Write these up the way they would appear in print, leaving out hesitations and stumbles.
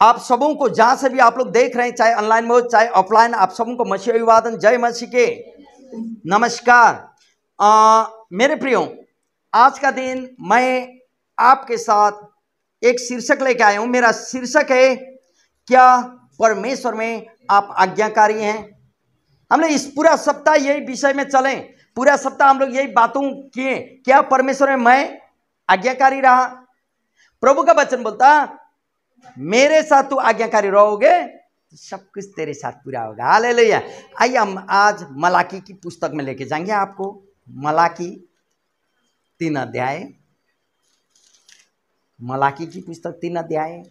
आप सबों को जहां से भी आप लोग देख रहे हैं, चाहे ऑनलाइन में हो चाहे ऑफलाइन, आप सबों को मसीह अभिवादन, जय मसीह के नमस्कार। मेरे प्रियो, आज का दिन मैं आपके साथ एक शीर्षक लेके आया हूं। मेरा शीर्षक है, क्या परमेश्वर में आप आज्ञाकारी हैं। हम लोग इस पूरा सप्ताह यही विषय में चलें। पूरा सप्ताह हम लोग यही बातों किए, क्या परमेश्वर में मैं आज्ञाकारी रहा। प्रभु का वचन बोलता, मेरे साथ तू आज्ञाकारी रहोगे तो सब कुछ तेरे साथ पूरा होगा। हालेलुया। आइए हम आज मलाकी की पुस्तक में लेके जाएंगे आपको। मलाकी 3 अध्याय, मलाकी की पुस्तक 3 अध्याय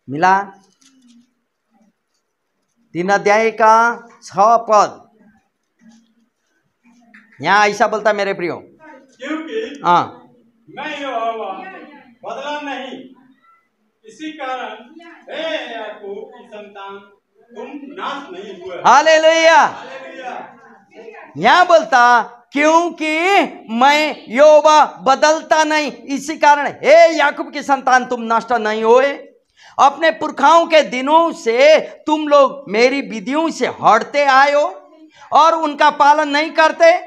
मिला। 3 अध्याय का 6 पद। यहां ऐसा बोलता, मेरे प्रियो, क्योंकि हाँ, मैं यहोवा बदला नहीं, इसी कारण हे याकूब की संतान, तुम नाश नहीं हुए। हालेलुया। हालेलुया। यहां बोलता, क्योंकि मैं यहोवा बदलता नहीं, इसी कारण हे याकूब की संतान, तुम नष्ट नहीं होए। अपने पुरखाओं के दिनों से तुम लोग मेरी विधियों से हटते आए हो और उनका पालन नहीं करते।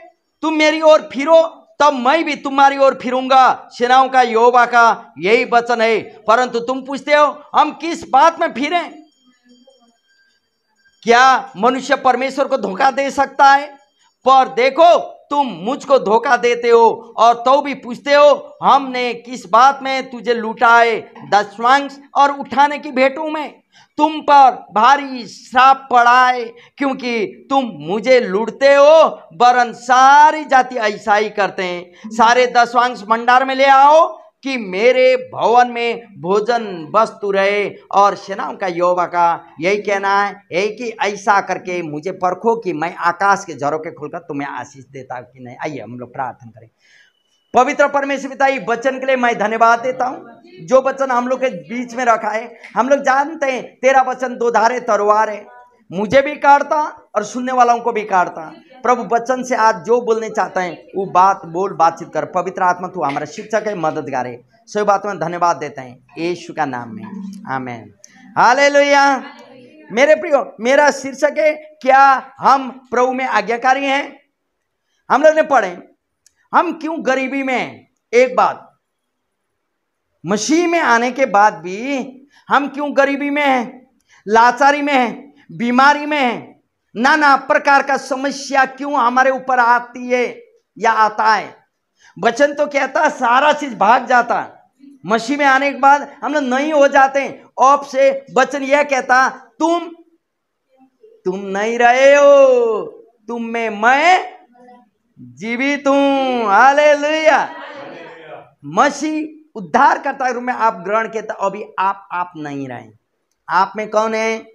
तुम मेरी ओर फिरो, तब मैं भी तुम्हारी ओर फिरूंगा। सेनाओं का यहोवा का यही वचन है। परंतु तुम पूछते हो, हम किस बात में फिरें? क्या मनुष्य परमेश्वर को धोखा दे सकता है? पर देखो, तुम मुझको धोखा देते हो और तो भी पूछते हो, हमने किस बात में तुझे लूटा है? दशवांश और उठाने की भेंटों में तुम पर भारी श्राप पड़ा है, क्योंकि तुम मुझे लूटते हो। वरन सारी जाति ऐसा ही करते हैं। सारे दशवांश भंडार में ले आओ कि मेरे भवन में भोजन वस्तु रहे। और सेनाओं का यहोवा का यही कहना है कि ऐसा करके मुझे परखो कि मैं आकाश के झरोखे खोलकर तुम्हें आशीष देता हूं कि नहीं। आइए हम लोग प्रार्थना करें। पवित्र परमेश्वर पिता, ये वचन के लिए मैं धन्यवाद देता हूं जो वचन हम लोग के बीच में रखा है। हम लोग जानते हैं तेरा वचन 2 धारे तलवार है, मुझे भी काटता और सुनने वालों को भी काटता। प्रभु, वचन से आज जो बोलने चाहते हैं वो बात बोल, बातचीत कर। पवित्र आत्मा तू हमारा शिक्षक है, मददगार है। सभी बातों में धन्यवाद देते हैं यीशु का नाम में, आमीन। हालेलुया। मेरे प्रियो, मेरा शीर्षक है, क्या हम प्रभु में आज्ञाकारी हैं। हम लोग ने पढ़े, हम क्यों गरीबी में हैं। एक बात, मसीह में आने के बाद भी हम क्यों गरीबी में हैं, लाचारी में हैं, बीमारी में हैं, नाना प्रकार का समस्या क्यों हमारे ऊपर आती है या आता है। वचन तो कहता सारा चीज भाग जाता, मसीह में आने के बाद हम लोग नहीं हो जाते। अब से वचन यह कहता, तुम नहीं रहे हो, तुम में मैं जीवित हूं। हालेलुया। मसीह उद्धार करता रूप में आप ग्रहण किया, तो अभी आप नहीं रहे। आप में कौन है?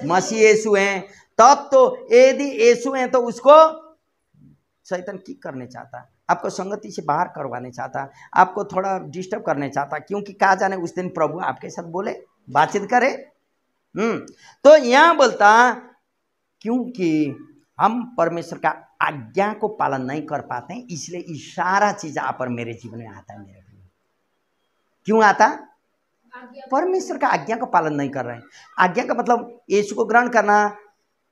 मसीह यीशु हैं। तब तो यदि यीशु हैं तो उसको शैतान किक करने चाहता, आपको संगति से बाहर करवाने चाहता, आपको थोड़ा डिस्टर्ब करने चाहता, क्योंकि कहा जाने उस दिन प्रभु आपके साथ बोले, बातचीत करे। तो यहां बोलता, क्योंकि हम परमेश्वर का आज्ञा को पालन नहीं कर पाते हैं, इसलिए ये सारा चीज आप और मेरे जीवन में आता है। मेरे लिए क्यों आता? परमेश्वर का आज्ञा को पालन नहीं कर रहे हैं। आज्ञा का मतलब यीशु को ग्रहण करना,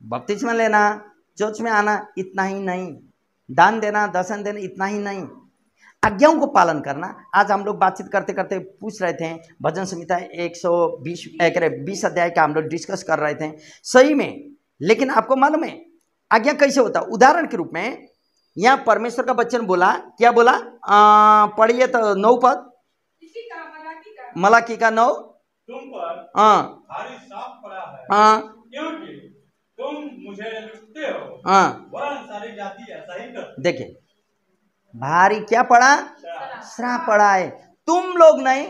बपतिस्मा लेना, चर्च में आना, इतना ही नहीं। दान देना, दर्शन देना, इतना ही नहीं। आज्ञाओं को पालन करना। आज हम लोग बातचीत करते करते पूछ रहे थे, भजन संहिता 120 अध्याय का हम लोग डिस्कस कर रहे थे सही में। लेकिन आपको मालूम है आज्ञा कैसे होता? उदाहरण के रूप में यहाँ परमेश्वर का वचन बोला, क्या बोला? पढ़िए तो 9 पद, मलाकी का 9। तुम पर भारी श्राप पड़ा है, क्योंकि तुम मुझे लूटते हो। वरन सारी जाति ऐसा ही करती। देखिए, भारी क्या पड़ा? श्राप पड़ा है। तुम लोग नहीं,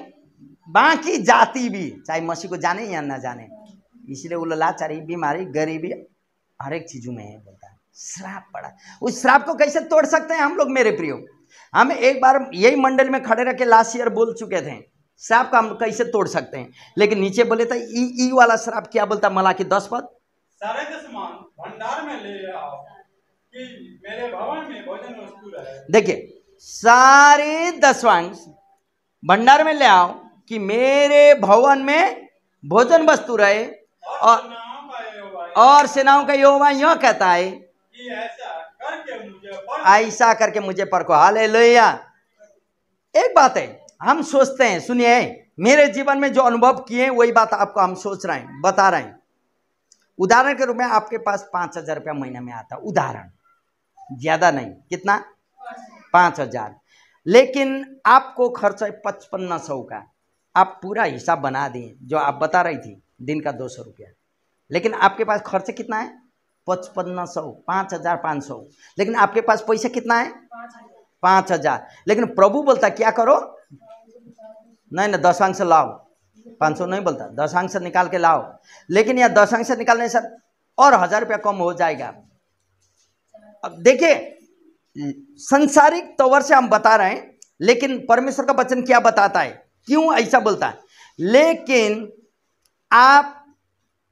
बाकी जाति भी, चाहे मसीह को जाने या ना जाने, इसलिए वो लाचारी, बीमारी, गरीबी हर एक चीजों में है। बोलता है श्राप पड़ा। उस श्राप को कैसे तोड़ सकते हैं हम लोग? मेरे प्रियो, हम एक बार यही मंडल में खड़े रह के लास्ट ईयर बोल चुके थे, श्राप का हम कैसे तोड़ सकते हैं। लेकिन नीचे बोले था ई वाला श्राप क्या बोलता? मलाकी 10 पद, सारे दशमान भंडार में ले आओ कि मेरे भवन में भोजन वस्तु रहे। देखिए, सारे दशवांश भंडार में ले आओ कि मेरे भवन में भोजन वस्तु रहे। और सेनाओं का यहोवा यह कहता है कि ऐसा करके मुझे परखो। हालेलुया। एक बात है, हम सोचते हैं, सुनिए, मेरे जीवन में जो अनुभव किए वही बात आपको हम सोच रहे हैं, बता रहे हैं। उदाहरण के रूप में आपके पास 5,000 रुपया महीना में आता, उदाहरण, ज्यादा नहीं, कितना? 5,000। लेकिन आपको खर्च है 5500 का। आप पूरा हिसाब बना दिए जो आप बता रही थी, दिन का 200 रुपया, लेकिन आपके पास खर्च कितना है? 5500, 5500। लेकिन आपके पास पैसा कितना है? 5,000। लेकिन प्रभु बोलता क्या करो? नहीं ना, दशांश लाओ। 500 नहीं बोलता, दशांश निकाल के लाओ। लेकिन यह दशांश निकालने से और 1000 रुपया कम हो जाएगा। अब देखिए, संसारिक तौर से हम बता रहे हैं, लेकिन परमेश्वर का वचन क्या बताता है, क्यों ऐसा बोलता है? लेकिन आप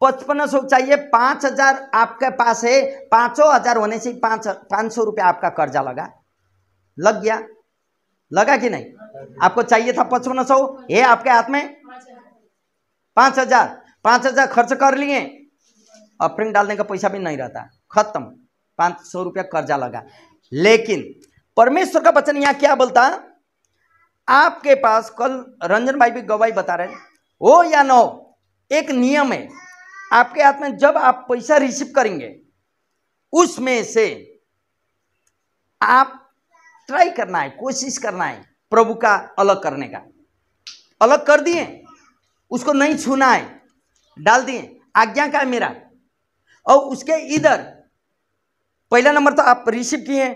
5500 चाहिए, 5,000 आपके पास है, 5,000 होने से 500 रुपया आपका कर्जा लग गया, लगा कि नहीं? आपको चाहिए था 5500, ये आपके हाथ में 5,000 खर्च कर लिए, ऑफरिंग डालने का पैसा भी नहीं रहता, खत्म, 500 रुपया कर्जा लगा। लेकिन परमेश्वर का वचन यहां क्या बोलता? आपके पास, कल रंजन भाई भी गवाही बता रहे, हो या न हो, एक नियम है आपके हाथ में, जब आप पैसा रिसीव करेंगे उसमें से आप ट्राई करना है, कोशिश करना है प्रभु का अलग करने का। अलग कर दिए, उसको नहीं छूना है, डाल दिए, आज्ञा का है मेरा। और उसके इधर पहला नंबर तो आप रिसीव किए,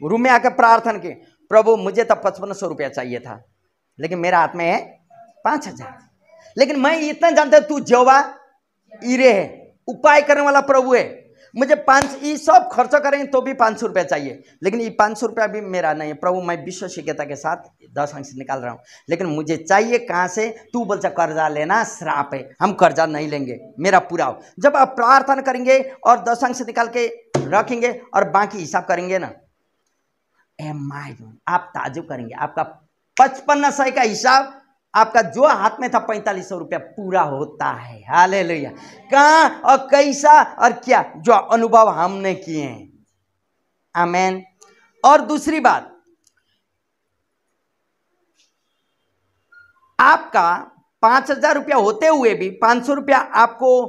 रूम में आकर प्रार्थना किए, प्रभु मुझे तो 5500 रुपया चाहिए था, लेकिन मेरा हाथ में है 5,000। लेकिन मैं इतना जानता हूं तू यहोवा इरे है, उपाय करने वाला प्रभु है। मुझे ये सब खर्च करेंगे तो भी 500 रुपया चाहिए, लेकिन ये 500 रुपया भी मेरा नहीं है प्रभु, मैं विश्वसिकता के साथ 10 अंश निकाल रहा हूँ, लेकिन मुझे चाहिए कहाँ से? तू बोलता कर्जा लेना श्राप है, हम कर्जा नहीं लेंगे, मेरा पूरा हो। जब आप प्रार्थना करेंगे और 10 अंश निकाल के रखेंगे और बाकी हिसाब करेंगे ना, आप ताजुब करेंगे, आपका 5500 का हिसाब आपका जो हाथ में था 4500 रुपया पूरा होता है। हालेलुया। कहाँ और कैसा और क्या? जो अनुभव हमने किए हैं। आमेन। और दूसरी बात, आपका 5,000 रुपया होते हुए भी 500 रुपया आपको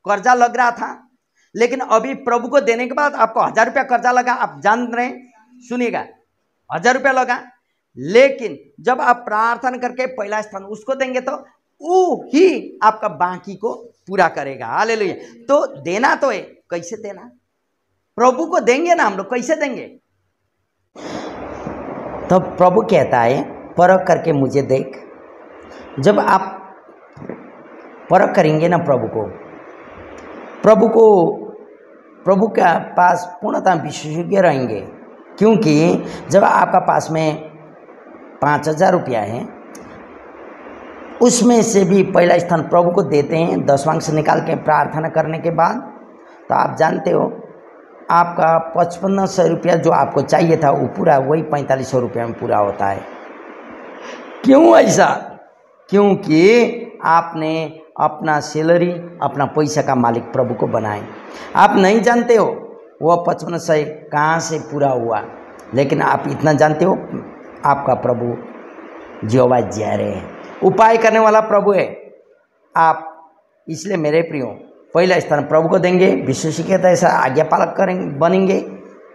कर्जा लग रहा था, लेकिन अभी प्रभु को देने के बाद आपको 1000 रुपया कर्जा लगा। आप जान रहे हैं, सुनिएगा, 1000 रुपया लगा, लेकिन जब आप प्रार्थना करके पहला स्थान उसको देंगे तो वो ही आपका बाकी को पूरा करेगा। हालेलुया। तो देना तो है, कैसे देना? प्रभु को देंगे ना हम लोग, कैसे देंगे? तो प्रभु कहता है परख करके मुझे देख। जब आप परख करेंगे ना प्रभु के पास पूर्णतः विशेषज्ञ रहेंगे, क्योंकि जब आपका पास में 5,000 रुपया है, उसमें से भी पहला स्थान प्रभु को देते हैं 10वां निकाल के प्रार्थना करने के बाद, तो आप जानते हो आपका 5500 रुपया जो आपको चाहिए था वो पूरा वही 4500 रुपया में पूरा होता है। क्यों ऐसा? क्योंकि आपने अपना सैलरी, अपना पैसा का मालिक प्रभु को बनाए। आप नहीं जानते हो वह 5500 कहाँ से पूरा हुआ, लेकिन आप इतना जानते हो आपका प्रभु यहोवा जिरे है, उपाय करने वाला प्रभु है आप। इसलिए मेरे प्रियो, पहला स्थान प्रभु को देंगे, विश्वसिकता ऐसा आज्ञा पालक बनेंगे,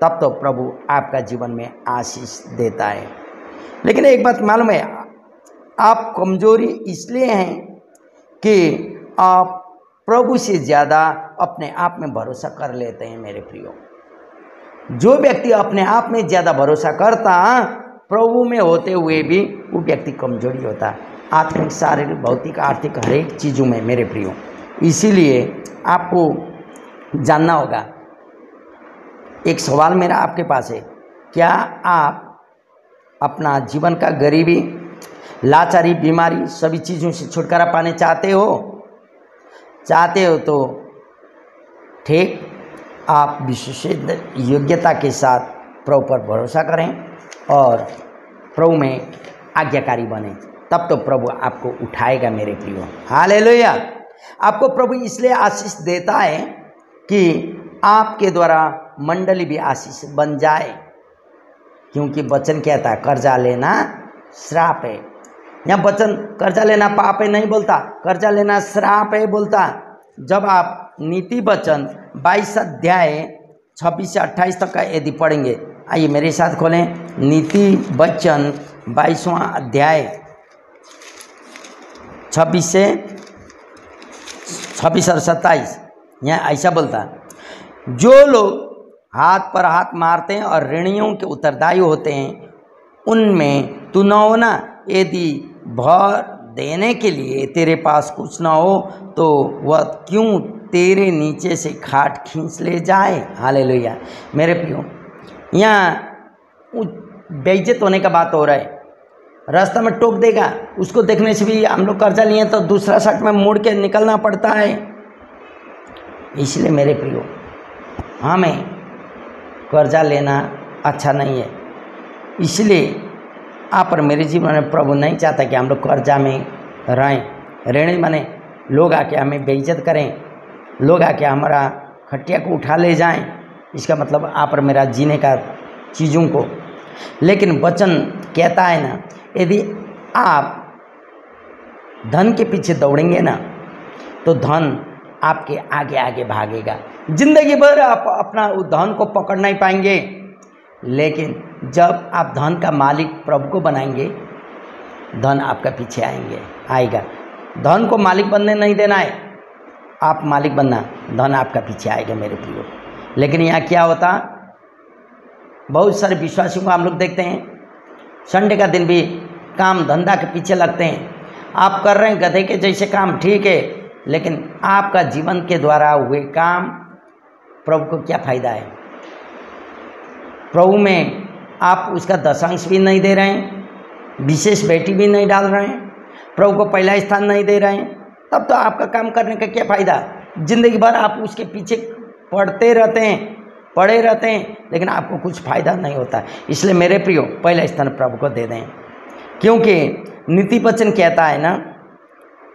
तब तो प्रभु आपका जीवन में आशीष देता है। लेकिन एक बात मालूम है, आप कमजोरी इसलिए हैं कि आप प्रभु से ज़्यादा अपने आप में भरोसा कर लेते हैं। मेरे प्रियो, जो व्यक्ति अपने आप में ज़्यादा भरोसा करता प्रभु में होते हुए भी वो व्यक्ति कमजोरी होता है, आत्मिक, शारीरिक, भौतिक, आर्थिक, हर एक चीज़ों में। मेरे प्रियो, इसीलिए आपको जानना होगा। एक सवाल मेरा आपके पास है, क्या आप अपना जीवन का गरीबी, लाचारी, बीमारी, सभी चीज़ों से छुटकारा पाने चाहते हो? चाहते हो तो ठीक, आप विशेष योग्यता के साथ प्रभु पर भरोसा करें और प्रभु में आज्ञाकारी बने, तब तो प्रभु आपको उठाएगा मेरे प्रियो। हालेलुया। आपको प्रभु इसलिए आशीष देता है कि आपके द्वारा मंडली भी आशीष बन जाए, क्योंकि वचन कहता है कर्जा लेना श्राप है। यहाँ वचन कर्जा लेना पाप है नहीं बोलता, कर्जा लेना श्राप है बोलता। जब आप नीति वचन 22 अध्याय 26 से 28 तक का यदि पढ़ेंगे, आइए मेरे साथ खोलें नीति वचन 22वां अध्याय 26 और 27। यहाँ ऐसा बोलता, जो लोग हाथ पर हाथ मारते हैं और ऋणियों के उत्तरदायी होते हैं, उनमें तू न होना। यदि भर देने के लिए तेरे पास कुछ ना हो तो वह क्यों तेरे नीचे से खाट खींच ले जाए। हालेलुया। मेरे प्रियो, यहाँ बेइज्जत होने का बात हो रहा है। रास्ता में टोक देगा, उसको देखने से भी हम लोग कर्जा लिए तो दूसरा साइड में मुड़ के निकलना पड़ता है। इसलिए मेरे प्रियो, हमें कर्जा लेना अच्छा नहीं है। इसलिए आप और मेरे जीवन में प्रभु नहीं चाहता कि हम लोग कर्जा में रहें। ऋणी माने लोग आके हमें बेइज्जत करें, लोग आके हमारा खटिया को उठा ले जाएं। इसका मतलब आप और मेरा जीने का चीज़ों को। लेकिन वचन कहता है ना, यदि आप धन के पीछे दौड़ेंगे ना तो धन आपके आगे आगे भागेगा। जिंदगी भर आप अपना उस धन को पकड़ नहीं पाएंगे। लेकिन जब आप धन का मालिक प्रभु को बनाएंगे, धन आपका पीछे आएगा। धन को मालिक बनने नहीं देना है, आप मालिक बनना, धन आपका पीछे आएगा मेरे प्रियो। लेकिन यहाँ क्या होता, बहुत सारे विश्वासियों को हम लोग देखते हैं संडे का दिन भी काम धंधा के पीछे लगते हैं। आप कर रहे हैं गधे के जैसे काम, ठीक है, लेकिन आपका जीवन के द्वारा हुए काम प्रभु को क्या फायदा है। प्रभु में आप उसका दशांश भी नहीं दे रहे हैं, विशेष बेटी भी नहीं डाल रहे हैं, प्रभु को पहला स्थान नहीं दे रहे हैं, तब तो आपका काम करने का क्या फ़ायदा। जिंदगी भर आप उसके पीछे पड़े रहते हैं, लेकिन आपको कुछ फ़ायदा नहीं होता। इसलिए मेरे प्रियो, पहला स्थान प्रभु को दे दें, क्योंकि नीति वचन कहता है ना,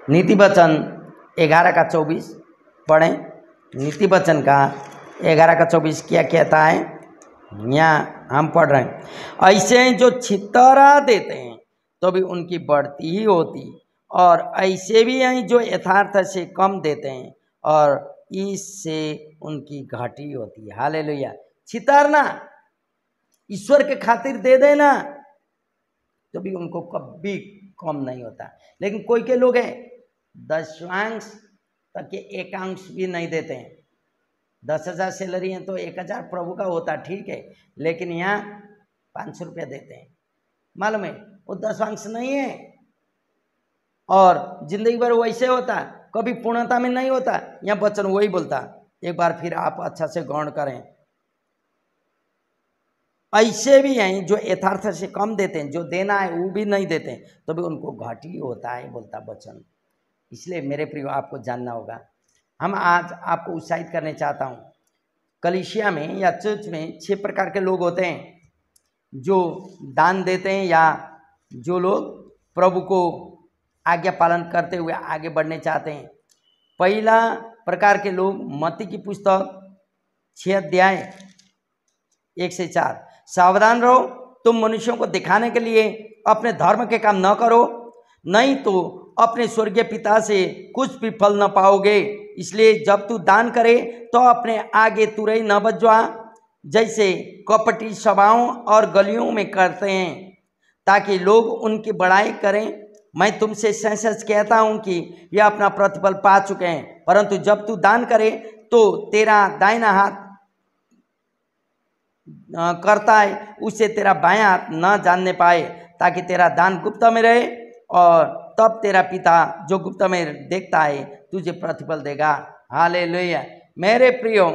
नीति वचन 11 का 24 पढ़ें। नीति वचन का 11 का 24 क्या कहता है, यहाँ हम पढ़ रहे हैं, ऐसे जो छितरा देते हैं तो भी उनकी बढ़ती ही होती, और ऐसे भी हैं जो यथार्थ से कम देते हैं और इससे उनकी घाटी होती है। हालेलुया। छितारना, ईश्वर के खातिर दे देना, तो भी उनको कभी कम नहीं होता। लेकिन कोई के लोग हैं दशवांश तक के एकांश भी नहीं देते हैं। 10,000 सैलरी है तो 1,000 प्रभु का होता, ठीक है, लेकिन यहाँ 500 रुपया देते हैं। मालूम है वो दशवांश नहीं है, और जिंदगी भर वैसे होता, कभी पूर्णता में नहीं होता। यहाँ वचन वही बोलता, एक बार फिर आप अच्छा से गौर करें। ऐसे भी हैं जो यथार्थ से कम देते हैं, जो देना है वो भी नहीं देते हैं, तो भी उनको घाटी होता है, बोलता वचन। इसलिए मेरे प्रियो, आपको जानना होगा। हम आज आपको उत्साहित करने चाहता हूँ, कलीसिया में या चर्च में 6 प्रकार के लोग होते हैं जो दान देते हैं, या जो लोग प्रभु को आज्ञा पालन करते हुए आगे बढ़ने चाहते हैं। पहला प्रकार के लोग, मत्ती की पुस्तक 6 अध्याय 1 से 4, सावधान रहो, तुम मनुष्यों को दिखाने के लिए अपने धर्म के काम न करो, नहीं तो अपने स्वर्गीय पिता से कुछ भी फल न पाओगे। इसलिए जब तू दान करे तो अपने आगे तुरई न बजवा, जैसे कपटी सभाओं और गलियों में करते हैं, ताकि लोग उनकी बड़ाई करें। मैं तुमसे सच कहता हूँ कि यह अपना प्रतिफल पा चुके हैं। परंतु जब तू दान करे तो तेरा दाहिना हाथ करता है, उससे तेरा बायां हाथ न जानने पाए, ताकि तेरा दान गुप्त में रहे, और तब तेरा पिता जो गुप्त में देखता है तुझे प्रतिफल देगा। हालेलुया। मेरे प्रियो,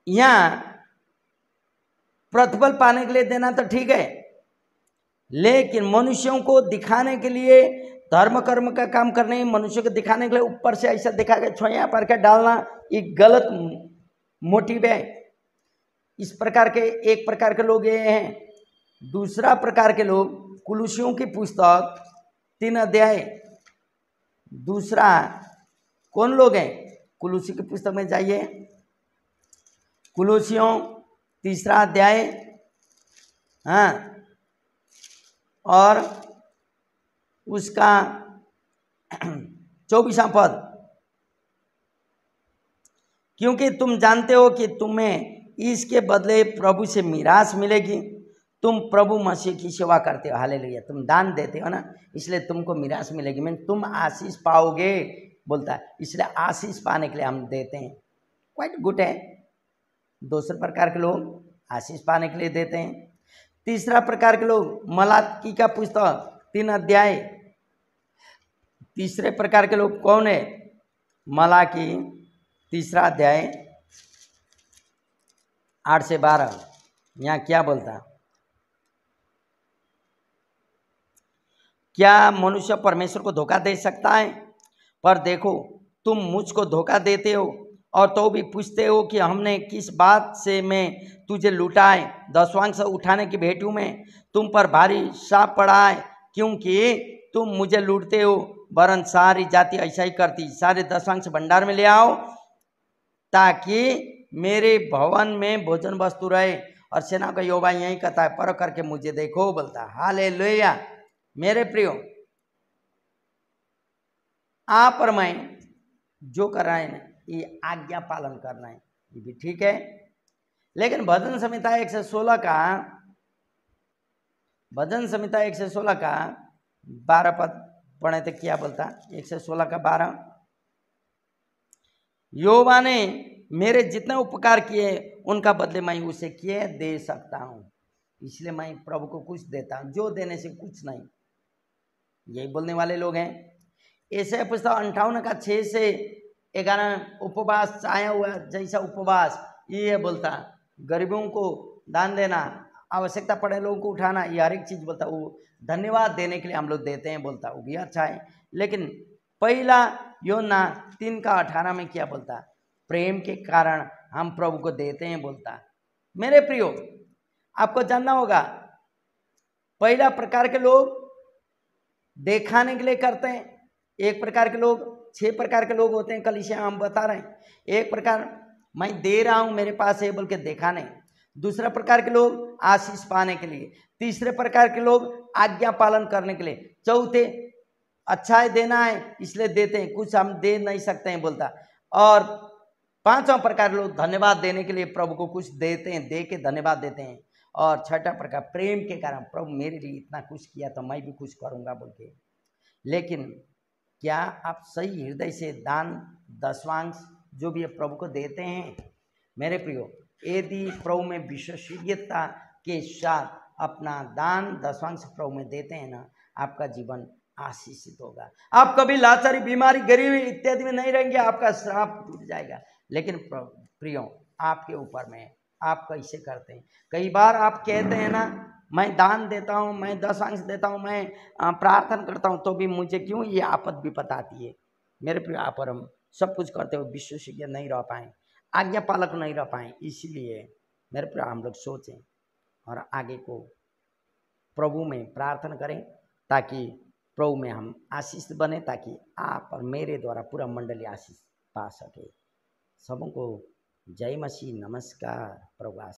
यहाँ प्रतिफल पाने के लिए देना तो ठीक है, लेकिन मनुष्यों को दिखाने के लिए, धर्म कर्म का काम करने, मनुष्यों को दिखाने के लिए ऊपर से ऐसा दिखा के छोया पर के डालना, ये गलत मोटिव है। इस प्रकार के एक प्रकार के लोग ये हैं। दूसरा प्रकार के लोग कुलुसियों की पुस्तक 3 अध्याय, दूसरा कौन लोग हैं? कुलुसी की पुस्तक में जाइए, कुलुसियों 3 अध्याय, हाँ, और उसका 24वां पद। क्योंकि तुम जानते हो कि तुम्हें इसके बदले प्रभु से मीरास मिलेगी। तुम प्रभु मसीह की सेवा करते हो, हालेलुया, तुम दान देते हो ना, इसलिए तुमको मीरास मिलेगी, मीन तुम आशीष पाओगे बोलता है। इसलिए आशीष पाने के लिए हम देते हैं। क्वाइट गुड है। दूसरे प्रकार के लोग आशीष पाने के लिए देते हैं। तीसरा प्रकार के लोग मलाकी का पुस्तक 3 अध्याय, तीसरे प्रकार के लोग कौन है? मलाकी 3 अध्याय 8 से 12, यहाँ क्या बोलता? क्या मनुष्य परमेश्वर को धोखा दे सकता है? पर देखो तुम मुझको धोखा देते हो और तो भी पूछते हो कि हमने किस बात से मैं तुझे लुटाए। दशवांश उठाने की भेंटू में तुम पर भारी शाप पड़ा है, क्योंकि तुम मुझे लूटते हो, वरन सारी जाति ऐसा ही करती। सारे दशवांश भंडार में ले आओ, ताकि मेरे भवन में भोजन वस्तु रहे। और सेना का यहोवा यही कहता है, परख करके मुझे देखो बोलता है। हालेलुया। मेरे प्रियो, आप और मैं जो कर रहे हैं ये आज्ञा पालन करना है, ये भी ठीक है। लेकिन भजन संहिता 116 का, भजन संहिता 116 का 12 पद पढ़े थे, क्या बोलता? 116 का 12, यहोवा ने मेरे जितने उपकार किए उनका बदले मैं उसे किए दे सकता हूँ, इसलिए मैं प्रभु को कुछ देता हूँ, जो देने से कुछ नहीं। यही बोलने वाले लोग हैं। ऐसे पुस्तक 58 का 6 से 11 उपवास, आया हुआ जैसा उपवास, ये बोलता गरीबों को दान देना, आवश्यकता पड़े लोगों को उठाना, ये हर एक चीज़ बोलता। वो धन्यवाद देने के लिए हम लोग देते हैं बोलता, वो भी अच्छा है। लेकिन पहला यूहन्ना 3 का 18 में क्या बोलता? प्रेम के कारण हम प्रभु को देते हैं बोलता। मेरे प्रियो, आपको जानना होगा, पहला प्रकार के लोग दिखाने के लिए करते हैं। एक प्रकार के लोग, 6 प्रकार के लोग होते हैं कलीसिया हम बता रहे हैं। एक प्रकार मैं दे रहा हूं, मेरे पास है बोल के दिखाने। दूसरा प्रकार के लोग आशीष पाने के लिए। तीसरे प्रकार के लोग आज्ञा पालन करने के लिए। चौथे अच्छा है, देना है इसलिए देते हैं, कुछ हम दे नहीं सकते हैं बोलता। और 5वां प्रकार के लोग धन्यवाद देने के लिए प्रभु को कुछ देते हैं, दे के धन्यवाद देते हैं। और 6ठा प्रकार प्रेम के कारण, प्रभु मेरे लिए इतना कुछ किया तो मैं भी कुछ करूंगा बोल के। लेकिन क्या आप सही हृदय से दान दशवांश जो भी प्रभु को देते हैं? मेरे प्रियो, यदि प्रभु में विश्वसनीयता के साथ अपना दान दशवांश प्रभु में देते हैं ना, आपका जीवन आशीषित होगा। आप कभी लाचारी, बीमारी, गरीबी इत्यादि में नहीं रहेंगे, आपका श्राप टूट जाएगा। लेकिन प्रियो, आपके ऊपर में आप कैसे करते हैं? कई बार आप कहते हैं ना, मैं दान देता हूँ, मैं दशवांश देता हूँ, मैं प्रार्थना करता हूँ, तो भी मुझे क्यों ये आपद विपद आती है? मेरे प्रिय, आप और हम सब कुछ करते हुए विश्वसनीय नहीं रह पाए, आज्ञा पालक नहीं रह पाए। इसीलिए मेरे प्रिय, हम लोग सोचें और आगे को प्रभु में प्रार्थना करें, ताकि प्रभु में हम आशीष बने, ताकि आप और मेरे द्वारा पूरा मंडली आशीष पा सके। सबों को जय मसीह, नमस्कार, प्रभु।